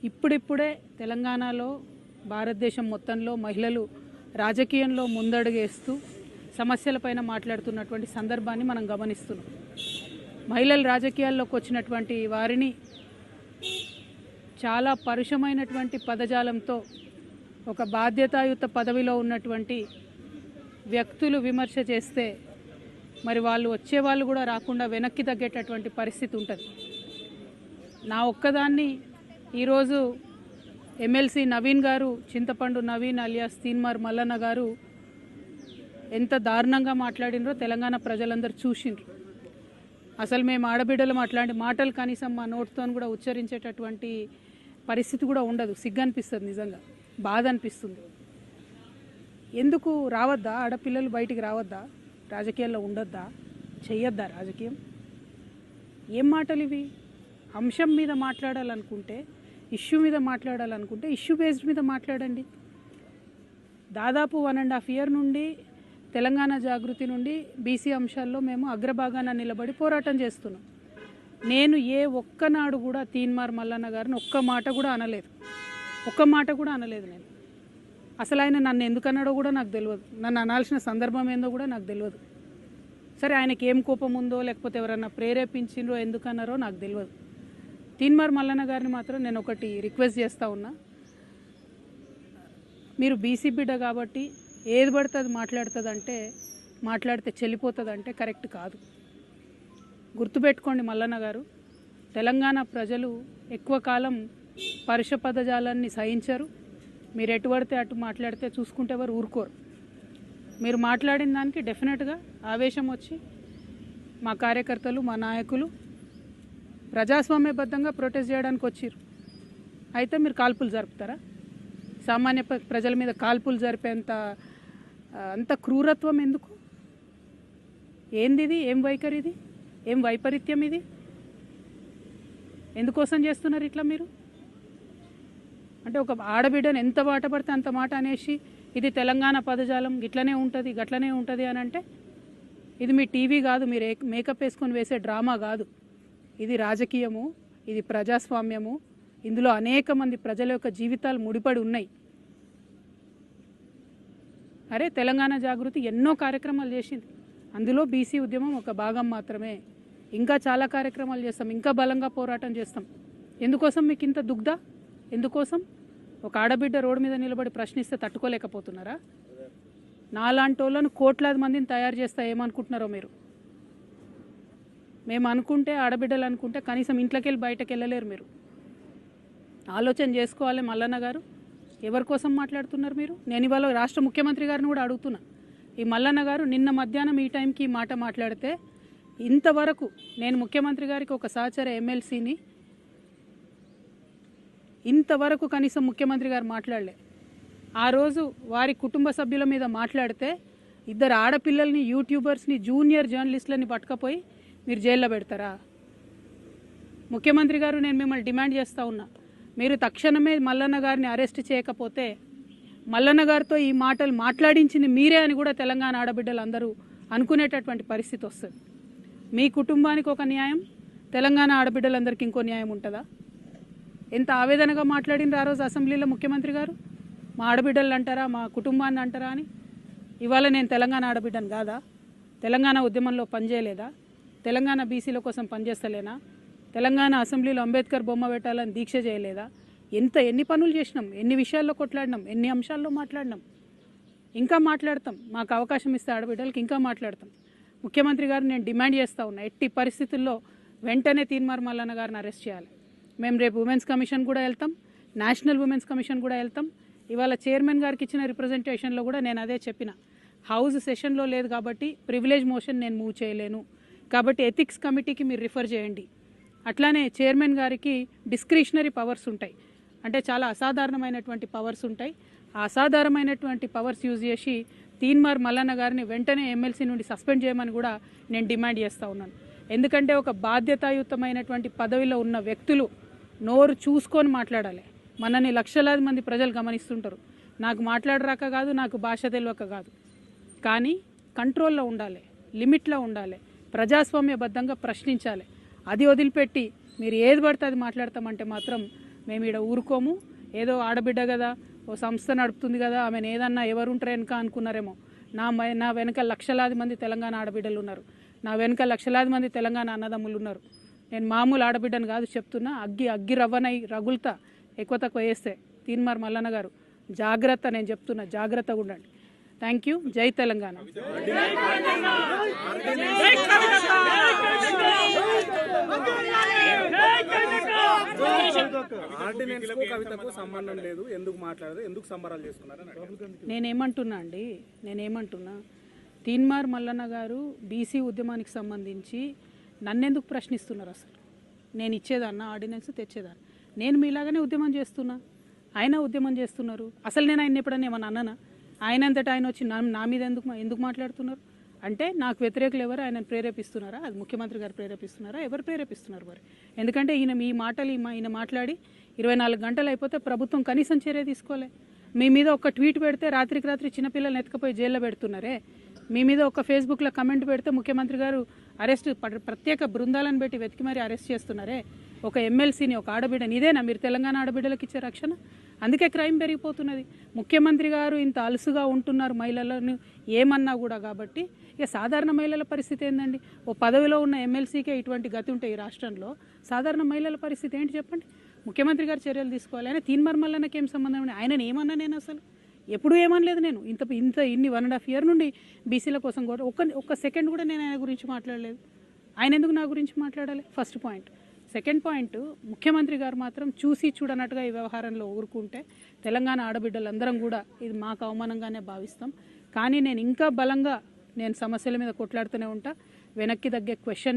ఇప్పుడిప్పుడే తెలంగాణలో భారతదేశం మొత్తంలో మహిళలు రాజకీయంలో ముందడుగేస్తూ సమస్యలపైన మాట్లాడుతున్నటువంటి సందర్భాన్ని మనం గమనిస్తున్నాం. మహిళలు రాజకీయాల్లోకి వచ్చినటువంటి వారిని చాలా పరుషమైనటువంటి పదజాలంతో ఒక బాధ్యతాయుత పదవిలో ఉన్నటువంటి వ్యక్తులు విమర్శ చేస్తే మరి వాళ్ళు వచ్చేవాళ్ళు కూడా రాకుండా వెనక్కి తగ్గేటటువంటి పరిస్థితి ఉంటుంది. నా ఒక్కదాన్ని ఈరోజు ఎమ్మెల్సీ నవీన్ గారు, చింతపండు నవీన్ అలియాస్ తీన్మార్ మల్లన్న గారు ఎంత దారుణంగా మాట్లాడినరో తెలంగాణ ప్రజలందరూ చూసిండ్రు. అసలు మేము ఆడబిడ్డలు అట్లాంటి మాటలు కనీసం మా నోటితో కూడా ఉచ్చరించేటటువంటి పరిస్థితి కూడా ఉండదు. సిగ్గు అనిపిస్తుంది, నిజంగా బాధ అనిపిస్తుంది. ఎందుకు రావద్దా? ఆడపిల్లలు బయటికి రావద్దా? రాజకీయాల్లో ఉండొద్దా? చెయ్యొద్దా రాజకీయం? ఏం మాటలు ఇవి? అంశం మీద మాట్లాడాలనుకుంటే, ఇష్యూ మీద మాట్లాడాలనుకుంటే ఇష్యూ బేస్డ్ మీద మాట్లాడండి. దాదాపు 1.5 year నుండి తెలంగాణ జాగృతి నుండి బీసీ అంశాల్లో మేము అగ్రభాగాన నిలబడి పోరాటం చేస్తున్నాం. నేను ఏ ఒక్కనాడు కూడా తీన్మార్ మల్లన్న గారిని ఒక్క మాట కూడా అనలేదు. నేను అసలు ఆయన నన్ను ఎందుకన్నాడో కూడా నాకు తెలియదు. నన్ను అనాల్సిన సందర్భం ఏందో కూడా నాకు తెలియదు. సరే, ఆయనకి ఏం కోపం ఉందో లేకపోతే ఎవరన్నా ప్రేరేపించిండ్రో ఎందుకన్నారో నాకు తెలియదు. తీన్మార్ మల్లన్న గారిని మాత్రం నేను ఒకటి రిక్వెస్ట్ చేస్తూ ఉన్నా. మీరు బీసీ బిడ్డ కాబట్టి ఏది పడితే అది మాట్లాడితే చెల్లిపోతుందంటే కరెక్ట్ కాదు. గుర్తుపెట్టుకోండి మల్లన్న గారు, తెలంగాణ ప్రజలు ఎక్కువ కాలం పరుష పదజాలాన్ని సహించరు. మీరు ఎటు పడితే అటు మాట్లాడితే చూసుకుంటే ఎవరు ఊరుకోరు. మీరు మాట్లాడిన దానికి డెఫినెట్గా ఆవేశం వచ్చి మా కార్యకర్తలు, మా నాయకులు ప్రజాస్వామ్యబద్ధంగా ప్రొటెస్ట్ చేయడానికి వచ్చిర్రు. అయితే మీరు కాల్పులు జరుపుతారా? సామాన్య ప్రజల మీద కాల్పులు జరిపేంత అంత క్రూరత్వం ఎందుకు? ఏంది ఇది? ఏం వైఖరి ఇది? ఏం వైపరీత్యం ఇది? ఎందుకోసం చేస్తున్నారు ఇట్లా మీరు? అంటే ఒక ఆడబిడ్డను ఎంత మాట పడితే అంత మాట అనేసి ఇది తెలంగాణ పదజాలం ఇట్లనే ఉంటుంది గట్లనే ఉంటుంది అని అంటే ఇది మీ టీవీ కాదు, మీరు మేకప్ వేసుకొని వేసే డ్రామా కాదు. ఇది రాజకీయము, ఇది ప్రజాస్వామ్యము. ఇందులో అనేక మంది ప్రజల యొక్క జీవితాలు ముడిపడి ఉన్నాయి. అరే, తెలంగాణ జాగృతి ఎన్నో కార్యక్రమాలు చేసింది. అందులో బీసీ ఉద్యమం ఒక భాగం మాత్రమే. ఇంకా చాలా కార్యక్రమాలు చేస్తాం, ఇంకా బలంగా పోరాటం చేస్తాం. ఎందుకోసం మీకు ఇంత దుగ్ధ? ఎందుకోసం? ఒక ఆడబిడ్డ రోడ్డు మీద నిలబడి ప్రశ్నిస్తే తట్టుకోలేకపోతున్నారా? నాలాంటి వాళ్ళను కోట్లాది మందిని తయారు చేస్తా ఏమనుకుంటున్నారో మీరు? మేము అనుకుంటే, ఆడబిడ్డలు అనుకుంటే కనీసం ఇంట్లోకి వెళ్ళి బయటకు వెళ్ళలేరు. మీరు ఆలోచన చేసుకోవాలి మల్లన్న గారు. ఎవరి కోసం మాట్లాడుతున్నారు మీరు? నేను ఇవాళ రాష్ట్ర ముఖ్యమంత్రి గారిని కూడా అడుగుతున్నా. ఈ మల్లన్న గారు నిన్న మధ్యాహ్నం ఈ టైంకి ఈ మాట మాట్లాడితే ఇంతవరకు నేను ముఖ్యమంత్రి గారికి ఒక సహచర ఎమ్మెల్సీని ఇంతవరకు కనీసం ముఖ్యమంత్రి గారు మాట్లాడలే. ఆ రోజు వారి కుటుంబ సభ్యుల మీద మాట్లాడితే 2 ఆడపిల్లల్ని, యూట్యూబర్స్ని, జూనియర్ జర్నలిస్టులని పట్టుకపోయి మీరు జైల్లో పెడతారా? ముఖ్యమంత్రి గారు, నేను మిమ్మల్ని డిమాండ్ చేస్తూ ఉన్నా, మీరు తక్షణమే మల్లన్న గారిని అరెస్ట్ చేయకపోతే మల్లన్న గారితో ఈ మాటలు మాట్లాడించింది మీరే అని కూడా తెలంగాణ ఆడబిడ్డలు అందరూ అనుకునేటటువంటి పరిస్థితి వస్తుంది. మీ కుటుంబానికి ఒక న్యాయం, తెలంగాణ ఆడబిడ్డలందరికీ ఇంకో న్యాయం ఉంటుందా? ఎంత ఆవేదనగా మాట్లాడినారు ఆ రోజు అసెంబ్లీలో ముఖ్యమంత్రి గారు. మా ఆడబిడ్డలు అంటారా, మా కుటుంబాన్ని అంటారా అని. ఇవాళ నేను తెలంగాణ ఆడబిడ్డను కాదా? తెలంగాణ ఉద్యమంలో పనిచేయలేదా? తెలంగాణ బీసీల కోసం పనిచేస్తలేనా? తెలంగాణ అసెంబ్లీలో అంబేద్కర్ బొమ్మ పెట్టాలని దీక్ష చేయలేదా? ఎన్ని పనులు చేసినాం, ఎన్ని విషయాల్లో కొట్లాడినాం, ఎన్ని అంశాల్లో మాట్లాడినాం. ఇంకా మాట్లాడతాం. మాకు అవకాశం ఇస్తే ఆడబిడ్డలకి ఇంకా మాట్లాడతాం. ముఖ్యమంత్రి గారు నేను డిమాండ్ చేస్తూ ఉన్నా, ఎట్టి పరిస్థితుల్లో వెంటనే తీన్మార్ మల్లన్న గారిని అరెస్ట్ చేయాలి. మేము రేపు ఉమెన్స్ కమిషన్ కూడా వెళ్తాం, నేషనల్ ఉమెన్స్ కమిషన్ కూడా వెళ్తాం. ఇవాళ చైర్మన్ గారికి ఇచ్చిన రిప్రజెంటేషన్లో కూడా నేను అదే చెప్పిన. హౌస్ సెషన్లో లేదు కాబట్టి ప్రివిలేజ్ మోషన్ నేను మూవ్ చేయలేను, కాబట్టి ఎథిక్స్ కమిటీకి మీరు రిఫర్ చేయండి. అట్లానే చైర్మన్ గారికి డిస్క్రిషనరీ పవర్స్ ఉంటాయి, అంటే చాలా అసాధారణమైనటువంటి పవర్స్ ఉంటాయి. ఆ అసాధారణమైనటువంటి పవర్స్ యూజ్ చేసి తీన్మార్ మల్లన్న గారిని వెంటనే ఎమ్మెల్సీ నుండి సస్పెండ్ చేయమని కూడా నేను డిమాండ్ చేస్తూ ఉన్నాను. ఎందుకంటే ఒక బాధ్యతాయుతమైనటువంటి పదవిలో ఉన్న వ్యక్తులు నోరు చూసుకొని మాట్లాడాలి. మనని లక్షలాది మంది ప్రజలు గమనిస్తుంటారు. నాకు మాట్లాడరాక కాదు, నాకు భాష తెలియక కాదు, కానీ కంట్రోల్లో ఉండాలి, లిమిట్లో ఉండాలి, ప్రజాస్వామ్యబద్ధంగా ప్రశ్నించాలి. అది వదిలిపెట్టి మీరు ఏది పడితే అది మాట్లాడతామంటే మాత్రం మేము ఈడ ఊరుకోము. ఏదో ఆడబిడ్డ కదా, ఓ సంస్థ నడుపుతుంది కదా, ఆమెను ఏదన్నా ఎవరుంటారు వెనక అనుకున్నారేమో. నా వెనక లక్షలాది మంది తెలంగాణ ఆడబిడ్డలు ఉన్నారు. నా వెనక లక్షలాది మంది తెలంగాణ అన్నదమ్ములు ఉన్నారు. నేను మామూలు ఆడబిడ్డను కాదు చెప్తున్నా. అగ్గి రవ్వనై రగులుతా ఎక్కువ తక్కువ వేస్తే. తీన్మార్ మల్లన్న గారు జాగ్రత్త, నేను చెప్తున్నా, జాగ్రత్తగా ఉండండి. Thank you. జై తెలంగాణ. నేనేమంటున్నా తీన్మార్ మల్లన్న గారు బీసీ ఉద్యమానికి సంబంధించి నన్నెందుకు ప్రశ్నిస్తున్నారు? అసలు నేను ఇచ్చేదాన్న ఆర్డినెన్స్ తెచ్చేదాన్ని. నేను మీలాగానే ఉద్యమం చేస్తున్నా, ఆయన ఉద్యమం చేస్తున్నారు. అసలు నేను ఆయన ఎప్పుడన్నా ఏమన్నా అన్నానా? ఆయన అంతటా ఆయన వచ్చి నా మీద ఎందుకు మాట్లాడుతున్నారు అంటే నాకు వ్యతిరేకులు ఎవరు ఆయనను ప్రేరేపిస్తున్నారా? అది ముఖ్యమంత్రి గారు ప్రేరేపిస్తున్నారా? ఎవరు ప్రేరేపిస్తున్నారు మరి? ఎందుకంటే ఈయన మాట్లాడి 24 గంటలు అయిపోతే ప్రభుత్వం కనీసం చర్య తీసుకోలే. మీ మీద ఒక ట్వీట్ పెడితే రాత్రికి రాత్రి చిన్నపిల్లల్ని ఎత్తుకపోయి జైల్లో పెడుతున్నారే. మీ మీద ఒక ఫేస్బుక్లో కమెంట్ పెడితే ముఖ్యమంత్రి గారు ప్రత్యేక బృందాలను పెట్టి వెతికి మరీ అరెస్ట్ చేస్తున్నారే. ఒక ఎమ్మెల్సీని, ఒక ఆడబిడ్డని. ఇదేనా మీరు తెలంగాణ ఆడబిడ్డలకు ఇచ్చే రక్షణ? అందుకే క్రైమ్ పెరిగిపోతున్నది. ముఖ్యమంత్రి గారు ఇంత అలుసుగా ఉంటున్నారు మహిళలను ఏమన్నా కూడా. కాబట్టి ఇక సాధారణ మహిళల పరిస్థితి ఏందండి? ఓ పదవిలో ఉన్న ఎమ్మెల్సీకే ఇటువంటి గతి ఉంటే ఈ రాష్ట్రంలో సాధారణ మహిళల పరిస్థితి ఏంటి చెప్పండి? ముఖ్యమంత్రి గారు చర్యలు తీసుకోవాలి. ఆయన తీన్మార్ మల్లన్నకి ఏం సంబంధం అండి? ఆయనని ఏమన్నా నేను అసలు ఎప్పుడు ఏమనలేదు. నేను ఇన్ని 1.5 years నుండి బీసీల కోసం కూడా ఒక్క సెకండ్ కూడా నేను ఆయన గురించి మాట్లాడలేదు. ఆయన ఎందుకు నా గురించి మాట్లాడాలి? First point. సెకండ్ పాయింట్, ముఖ్యమంత్రి గారు మాత్రం చూసి చూడనట్టుగా ఈ వ్యవహారంలో ఊరుకుంటే తెలంగాణ ఆడబిడ్డలందరం కూడా ఇది మాకు అవమానంగానే భావిస్తాం. కానీ నేను ఇంకా బలంగా సమస్యల మీద కొట్లాడుతూనే ఉంటా. వెనక్కి తగ్గే క్వశ్చన్